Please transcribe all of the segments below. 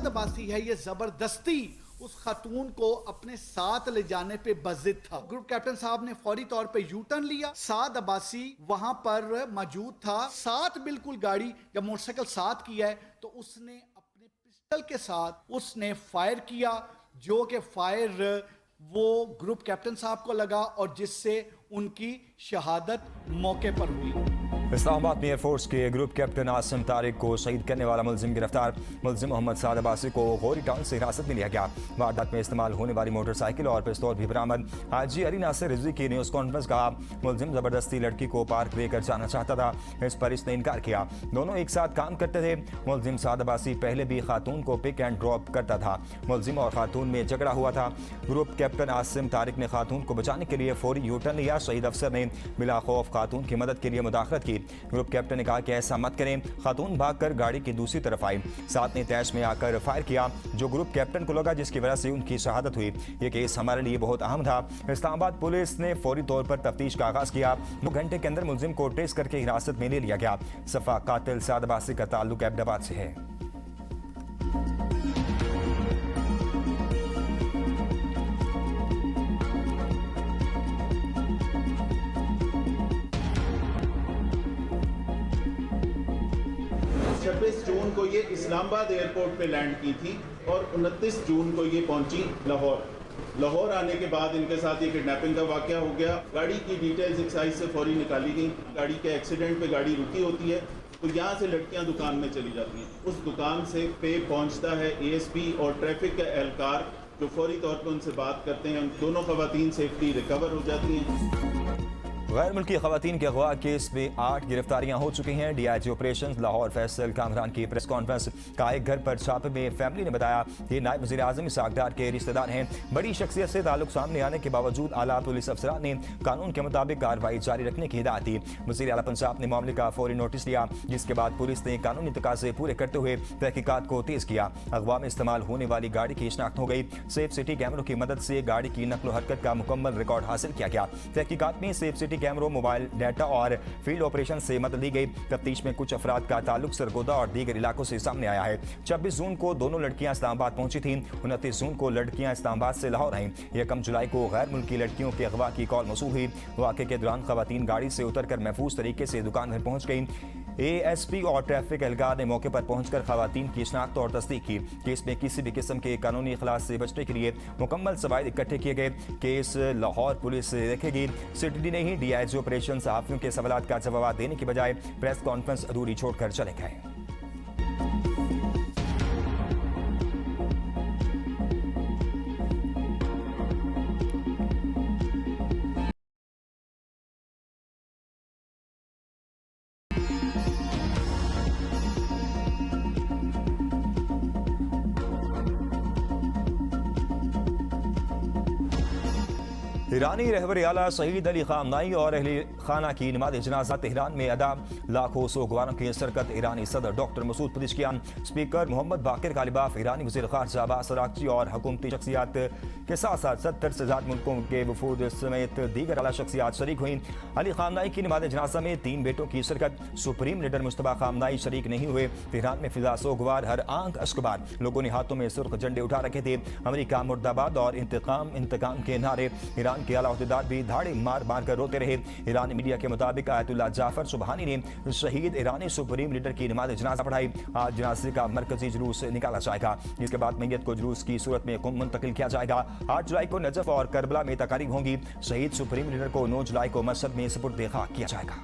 साद अब्बासी है ये जबरदस्ती उस खातून को अपने साथ ले जाने पे बजिद था। ग्रुप कैप्टन साहब ने फौरी तौर पे यू टर्न लिया। साद अब्बासी वहां पर मौजूद था, साथ बिल्कुल गाड़ी जब मोटरसाइकिल साथ किया है तो उसने अपने पिस्टल के साथ उसने फायर किया, जो कि फायर वो ग्रुप कैप्टन साहब को लगा और जिससे उनकी शहादत मौके पर हुई। इस्लामाबाद में एयरफोर्स के ग्रुप कैप्टन आसिम तारिक को शहीद करने वाला मुलजिम गिरफ्तार। मुलजिम मोहम्मद साद अब्बासी को गौरी टाउन से हिरासत में लिया गया। वारदात में इस्तेमाल होने वाली मोटरसाइकिल और पिस्तौल भी बरामद। हाजी अली नासिर रिजवी की न्यूज़ कॉन्फ्रेंस कहा, मुलजिम जबरदस्ती लड़की को पार्क लेकर जाना चाहता था, इस पर इसने इनकार किया। दोनों एक साथ काम करते थे। मुलजिम साद अब्बासी पहले भी खातून को पिक एंड ड्रॉप करता था। मुलजिम और खातून में झगड़ा हुआ था। ग्रुप कैप्टन आसिम तारिक ने खातून को बचाने के लिए फौरी यू टर्न लिया। शहीद अफसर ने बिला खौफ खातून की मदद के लिए मुदाखलत की। ग्रुप कैप्टन ने कहा कि ऐसा मत करें। खातून भागकर गाड़ी की दूसरी तरफ आई, साथ ने तैश में आकर फायर किया, जो ग्रुप कैप्टन को लगा, जिसकी वजह से उनकी शहादत हुई। यह केस हमारे लिए बहुत अहम था। इस्लामाबाद पुलिस ने फौरी तौर पर तफ्तीश का आगाज किया। 2 घंटे के अंदर मुलजिम को ट्रेस करके हिरासत में ले लिया गया। सफा कातिल साद अब्बासी का ताल्लुक अहमदाबाद से है। जून को ये इस्लामाबाद एयरपोर्ट पे लैंड की थी और 29 जून को ये पहुंची लाहौर। लाहौर आने के बाद इनके साथ ये किडनैपिंग का वाकया हो गया। गाड़ी की डिटेल्स एक्साइज से फौरी निकाली गई। गाड़ी के एक्सीडेंट पे गाड़ी रुकी होती है तो यहाँ से लड़कियाँ दुकान में चली जाती हैं। उस दुकान से पे पहुँचता है ASP और ट्रैफिक के एहलकार, जो फौरी तौर पर उनसे बात करते हैं। दोनों खवातीन सेफ्टी रिकवर हो जाती हैं। गैर मुल्की खवातीन के अगवा केस में 8 गिरफ्तारियां हो चुकी हैं। DIG ऑपरेशन लाहौर फैसल कामरान की प्रेस कॉन्फ्रेंस का एक घर पर छापे में फैमिली ने बताया कि नायब वज़ीर आज़म इसहाक डार के रिश्तेदार हैं। बड़ी शख्सियत से ताल्लुक सामने आने के बावजूद आला पुलिस अफसरान ने कानून के मुताबिक कार्रवाई जारी रखने की हिदायत दी। वज़ीर आला पंजाब ने मामले का फौरी नोटिस लिया, जिसके बाद पुलिस ने कानूनी तकाज़े पूरे करते हुए तहकीकात को तेज किया। अगवा में इस्तेमाल होने वाली गाड़ी की शिनाख्त हो गई। सेफ सिटी कैमरों की मदद से गाड़ी की नकलो हरकत का मुकम्मल रिकॉर्ड हासिल किया गया। तहकीकात में सेफ सिटी कैमरों, मोबाइल डाटा और फील्ड ऑपरेशन से मदद ली गई। तफ्तीश में कुछ अफराद का ताल्लुक सरगोदा और दीगर इलाकों से सामने आया है। 26 जून को दोनों लड़कियां इस्लामाबाद पहुंची थीं। 29 जून को लड़कियां इस्लामाबाद से लाहौर आईं। 1 जुलाई को गैर मुल्की लड़कियों के अगवा की कॉल मौसूल हुई। वाक़े के दौरान खवातीन गाड़ी से उतरकर महफूज तरीके से दुकान पर पहुंच गईं। ASP और ट्रैफिक एहलकार ने मौके पर पहुंचकर खवातीन की शिनाख्त और तस्दीक की। केस में किसी भी किस्म के कानूनी इखलास से बचने के लिए मुकम्मल सवाइद इकट्ठे किए गए। केस लाहौर पुलिस देखेगी। सिटी ने ही DIG ऑपरेशन सहाफ़ियों के सवालात का जवाब देने की बजाय प्रेस कॉन्फ्रेंस अधूरी छोड़कर चले गए। ईरानी रहबर आला शहीद अली खामनाई और अहले खाना की नमाज जनाजा तेहरान में अदा। लाखों सोगवारों की सरकत। ईरानी सदर डॉक्टर मसूद पज़ेश्कियान, स्पीकर मोहम्मद बाकिर कालिबाफ, ईरानी वज़ीर ख़ारजा अब्बास अराग़ची और हुकूमती शख्सियात के साथ साथ 70 से ज़्यादा मुल्कों के वफूद समेत दीगर आला शख्सियात शरीक हुई। अली खामनाई की नमाज जनाजा में 3 बेटों की शिरकत। सुप्रीम लीडर मुस्तफ़ा खामनाई शरीक नहीं हुए। तेहरान में फिजा सोगवार, हर आंख अश्कबार। लोगों ने हाथों में सुर्ख झंडे उठा रखे थे। अमेरिका मुर्दाबाद और इंतकाम इंतकाम के नारे। ईरान के आला अहदेदार भी धाड़े मार मार कर रोते रहे। ईरानी मीडिया के मुताबिक आयतुल्लाह जाफर सुबहानी ने शहीद ईरानी सुप्रीम लीडर की नमाज जनाजा पढ़ाई। आज जनाजे का मरकजी जुलूस निकाला जाएगा, जिसके बाद मैयत को जुलूस की सूरत में कुम मुंतकिल किया जाएगा। 8 जुलाई को नजफ और करबला में तकारीब होंगी। शहीद सुप्रीम लीडर को 9 जुलाई को मसद में सुपुर्द खाक किया जाएगा।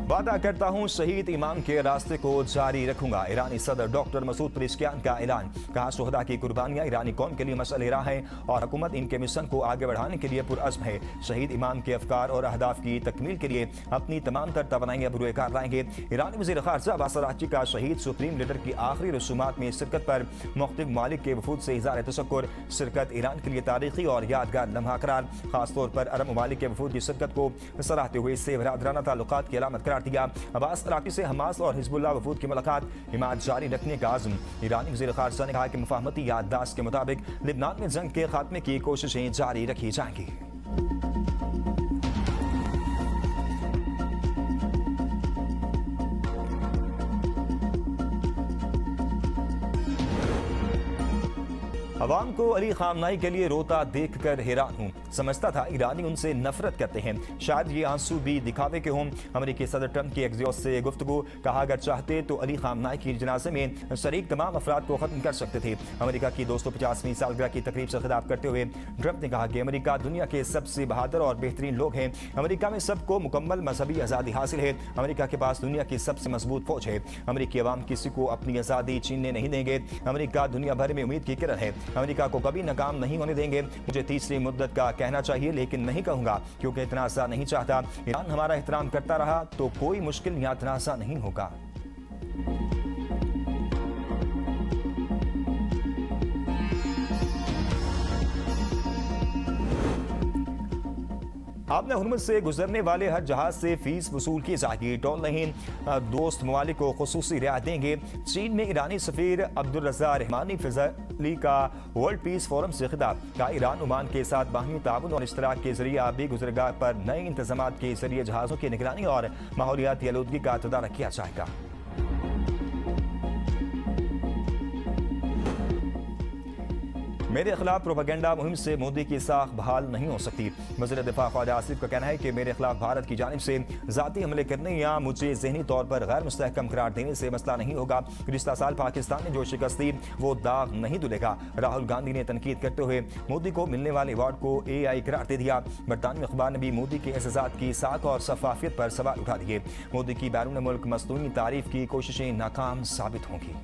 वादा करता हूं शहीद इमाम के रास्ते को जारी रखूंगा। ईरानी सदर डॉक्टर मसूद पज़ेश्कियान का ऐलान। कहा, शुहदा की कुर्बानियां ईरानी कौम के लिए मसल राह है और हुकूमत इनके मिशन को आगे बढ़ाने के लिए पुरअज़्म है। शहीद इमाम के अफकार और अहदाफ की तकमील के लिए अपनी तमाम तर तवानाइयां बुरुएकार लाएंगे। ईरानी वज़ीर ख़ारजा अब्बास अराग़ची का शहीद सुप्रीम लीडर की आखिरी रसूमात में शिरकत पर मुख्तलिफ ममालिक के वफूद से इज़हार तशक्कुर। शिरकत ईरान के लिए तारीखी और यादगार लम्हा करार। खासतौर पर अरब ममालिक के वफूद की शिरकत को सराहते हुए इससे बरादराना ताल्लुकात की अलामत करार दिया। अब्बास अराग़ची से हमास और हिज़्बुल्लाह वफूद की मुलाकात, हिमायत जारी रखने का आज़म। ईरानी वज़ीर ख़ारजा ने कहा कि मुफ़ाहमती याददाश्त के मुताबिक लिबनान में जंग के खात्मे की कोशिशें जारी रखी जाएंगी। अवाम को अली खामनाई के लिए रोता देखकर हैरान हूँ। समझता था ईरानी उनसे नफरत करते हैं। शायद ये आंसू भी दिखावे के हों। अमेरिकी सदर ट्रंप की एक्सियोस से गुफ्तगू। कहा अगर चाहते तो अली खामनाई की जनाजे में शरीक तमाम अफराद को खत्म कर सकते थे। अमेरिका की 250वीं सालगिरह की तकरीब से खिताब करते हुए ट्रंप ने कहा कि अमेरिका दुनिया के सबसे बहादुर और बेहतरीन लोग हैं। अमेरिका में सबको मुकम्मल मजहबी आज़ादी हासिल है। अमेरिका के पास दुनिया की सबसे मजबूत फौज है। अमेरिकी अवाम किसी को अपनी आज़ादी छीनने नहीं देंगे। अमेरिका दुनिया भर में उम्मीद की किरण है। अमेरिका को कभी नाकाम नहीं होने देंगे। मुझे तीसरी मुद्दत का कहना चाहिए लेकिन नहीं कहूंगा क्योंकि तनाज़ा नहीं चाहता। ईरान हमारा एहतराम करता रहा तो कोई मुश्किल या तनाज़ा नहीं होगा। आपने हुर्मुज़ से गुजरने वाले हर जहाज से फीस वसूल की जाएगी। टोल नहीं दोस्त ममालिक को खुसूसी रियायत देंगे। चीन में ईरानी सफीर अब्दुल रज़ा रहमानी फिज़ली का वर्ल्ड पीस फोरम से खिताब। का ईरान ओमान के साथ बाहमी ताउन और इश्तराक के जरिए आबी गुजरगाह पर नए इंतजाम के जरिए जहाज़ों की निगरानी और माहौलियाती आलूदगी का तदारक किया जाएगा। मेरे खिलाफ प्रोपेगेंडा मुहिम से मोदी की साख बहाल नहीं हो सकती। वज़ीर दिफा ख्वाजा आसिफ का कहना है कि मेरे खिलाफ भारत की जानिब से ज़ाती हमले करने या मुझे ज़हनी तौर पर गैर मुस्तहकम करार देने से मसला नहीं होगा। गुज़िश्ता साल पाकिस्तान ने जो शिकस्त दी वो दाग नहीं धुलेगा। राहुल गांधी ने तनकीद करते हुए मोदी को मिलने वाले अवार्ड को AI करार दे दिया। बरतानवी अखबार ने भी मोदी के एहसासात की साख और शफाफियत पर सवाल उठा दिए। मोदी की बैरून मुल्क मसनूई तारीफ की कोशिशें नाकाम साबित होंगी।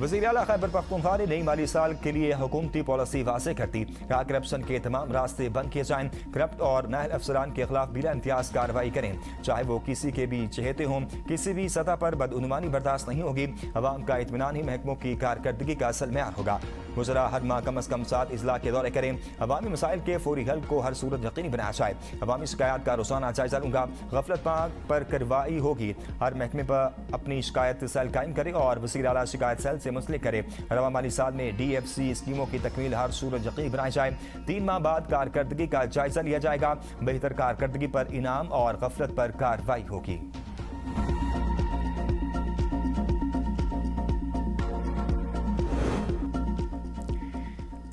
वज़ीर आला खैबर पख्तूनख्वा ने नई माली साल के लिए हुकूमती पॉलिसी वाज़ेह कर दी। कहा करप्शन के तमाम रास्ते बंद किए जाएं। करप्ट और नाअहल अफसरान के खिलाफ बिला इम्तियाज कार्रवाई करें, चाहे वो किसी के भी चहेते हों। किसी भी सतह पर बदउनवानी बर्दाश्त नहीं होगी। अवाम का इत्मीनान ही महकमों की कारकर्दगी का असल मेयार होगा। वज़रा हर माह कम अज़ कम 7 इजला के दौरे करें। अवामी मसाइल के फौरी हल को हर सूरत यकीनी बनाया जाए। अवामी शिकायत का रोजाना जायजा लूंगा। गफलत पर कार्रवाई होगी। हर महकमे पर अपनी शिकायत सेल कायम करें और वज़ीर आला शिकायत सेल से मुंसलिक करे। रवा माली साल में DFC स्कीमों की तकमील हर सूरत यकीनी बनाई जाए। 3 माह बाद कारकर्दगी का जायजा लिया जाएगा। बेहतर कारकर्दगी पर इनाम और गफलत पर कार्रवाई होगी।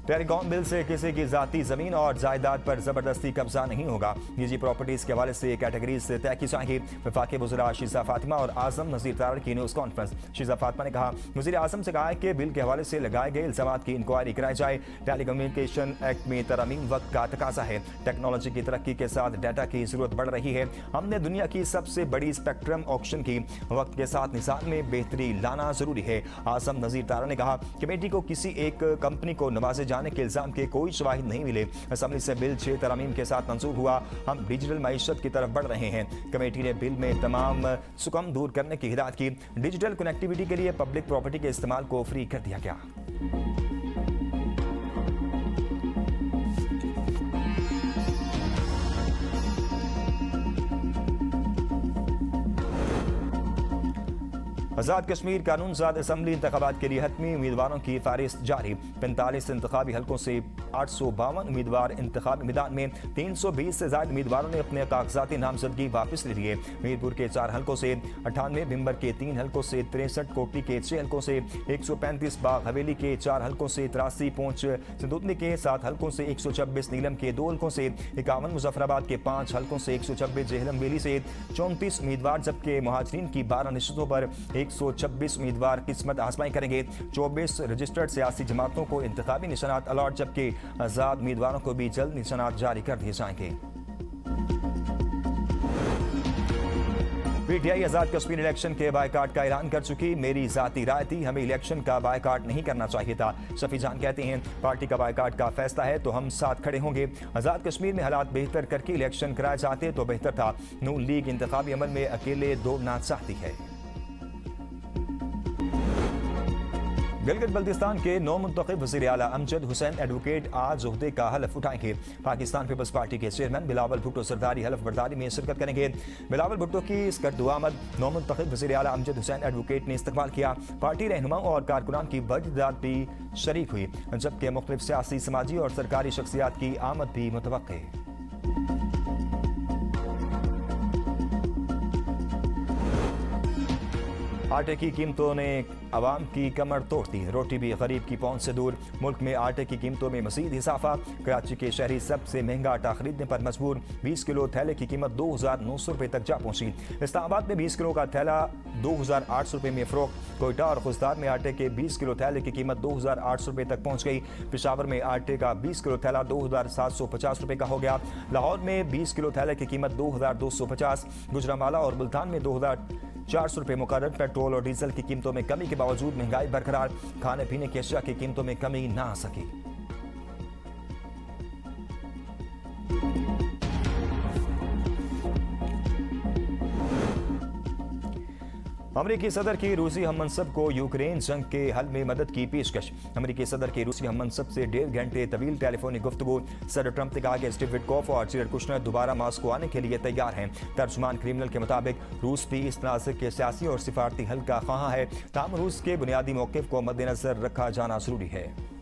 टेलीकॉम बिल से किसी की जाती जमीन और जायदाद पर जबरदस्ती कब्जा नहीं होगा। निजी प्रॉपर्टीज के हवाले से कैटेगरीज से तय की जाएगी। वफाकी वज़रा शीज़ा फातिमा और आज़म नज़ीर तारड़ की न्यूज़ कॉन्फ्रेंस। शीज़ा फातिमा ने कहा वज़ीर आज़म से कहा है कि बिल के हवाले से लगाए गए इल्ज़ामात की इंक्वायरी कराई जाए। टेलीकम्युनिकेशन एक्ट में तरमीम वक्त का तकाजा है। टेक्नोलॉजी की तरक्की के साथ डाटा की जरूरत बढ़ रही है। हमने दुनिया की सबसे बड़ी स्पेक्ट्रम ऑक्शन की। वक्त के साथ निज़ाम में बेहतरी लाना जरूरी है। आज़म नज़ीर तारड़ ने कहा कमेटी को किसी एक कंपनी को नवाजे जाने के इल्जाम के कोई शवाहिद नहीं मिले। असेंबली से बिल 6 तरमीम के साथ मंजूर हुआ। हम डिजिटल मईशत की तरफ बढ़ रहे हैं। कमेटी ने बिल में तमाम सुकम दूर करने की हिदायत की। डिजिटल कनेक्टिविटी के लिए पब्लिक प्रॉपर्टी के इस्तेमाल को फ्री कर दिया गया। आज़ाद कश्मीर कानून साद असम्बली इंतखाबात के लिए हतमी उम्मीदवारों की फहरिस्त जारी। 45 इंतखाबी हल्कों से 852 उम्मीदवार इंतखाबी मैदान में। 320 से ज्यादा उम्मीदवारों ने अपने कागजाती नामजदगी वापस ले लिए। मीरपुर के 4 हल्कों से 98, भिम्बर के 3 हल्कों से 63, कोटली के 6 हल्कों से 135, बाग हवेली के 4 हल्कों से 83, पूंछ सिंधुतनी के 7 हल्कों से 126, नीलम के 2 हल्कों से 51, मुजफ्फराबाद के 5 हल्कों से 126, जेहलम वेली से 34 उम्मीदवार, जबकि मुहाजिरीन की 12 नशिस्तों पर 126 उम्मीदवार किस्मत आजमाई करेंगे। 24 रजिस्टर्ड सियासी जमातों को इंतखाबी निशानात अलॉट, जबकि आजाद उम्मीदवारों को भी जल्द निशानात जारी कर दिए जाएंगे। PTI आजाद कश्मीर इलेक्शन के बायकाट का ऐलान कर चुकी। मेरी जाती राय थी, हमें इलेक्शन का बायकाट नहीं करना चाहिए था। शफी जान कहते हैं पार्टी का बायकाट का फैसला है तो हम साथ खड़े होंगे। आजाद कश्मीर में हालात बेहतर करके इलेक्शन कराए जाते तो बेहतर था। नून लीग इंतखाबी अमल में अकेले दौड़ना चाहती है। गिलगित बल्तिस्तान के नौ मुंतखब वज़ीर आला अमजद हुसैन एडवोकेट आज ओहदे का हलफ उठाएंगे। पाकिस्तान पीपल्स पार्टी के चेयरमैन बिलावल भुट्टो सरदारी हलफ बर्दारी में शिरकत करेंगे। बिलावल भुट्टो की इस गर्दुआमद नौ मुंतखब वज़ीर आला अमजद हुसैन एडवोकेट ने इस्तकबाल किया। पार्टी रहनुमाओं और कारकुनान की बड़ी तादाद भी शरीक हुई, जबकि मुख्तलिफ सियासी, समाजी और सरकारी शख्सियात की आमद भी मुतवक्के है। आटे की कीमतों ने आवाम की कमर तोड़ दी, रोटी भी गरीब की पहुंच से दूर। मुल्क में आटे की कीमतों में मजीद इजाफा, कराची के शहरी सबसे महंगा आटा खरीदने पर मजबूर। 20 किलो थैले की कीमत 2,900 रुपये तक जा पहुंची। इस्लामाबाद में 20 किलो का थैला 2,800 रुपये में फरोख्त। कोयटा और खुजदार में आटे के 20 किलो थैले की कीमत 2,800 रुपये तक पहुंच गई। पेशावर में आटे का 20 किलो थैला 2,750 रुपये का हो गया। लाहौर में 20 किलो थैले की कीमत 2,250। गुजरांवाला और मुल्तान में 2,400 रुपये मुकर्रर। पेट्रोल और डीजल की कीमतों में कमी के बावजूद महंगाई बरकरार, खाने पीने की अशिया की कीमतों में कमी ना आ सकी। अमरीकी सदर की रूसी हममनसब को यूक्रेन जंग के हल में मदद की पेशकश। अमरीकी सदर के रूसी हममनसब से 1.5 घंटे तवील टेलीफोनिक गुफ्तगू। सदर ट्रंप ने कहा कि स्टीव विटकॉफ और जेरेड कुशनर दोबारा मॉस्को आने के लिए तैयार हैं। तर्जुमान क्रिमिनल के मुताबिक रूस भी इस तनाज़े के सियासी और सिफारती हल का ख्वाह है, ताहम रूस के बुनियादी मौक़िफ़ को मद्देनजर रखा जाना जरूरी है।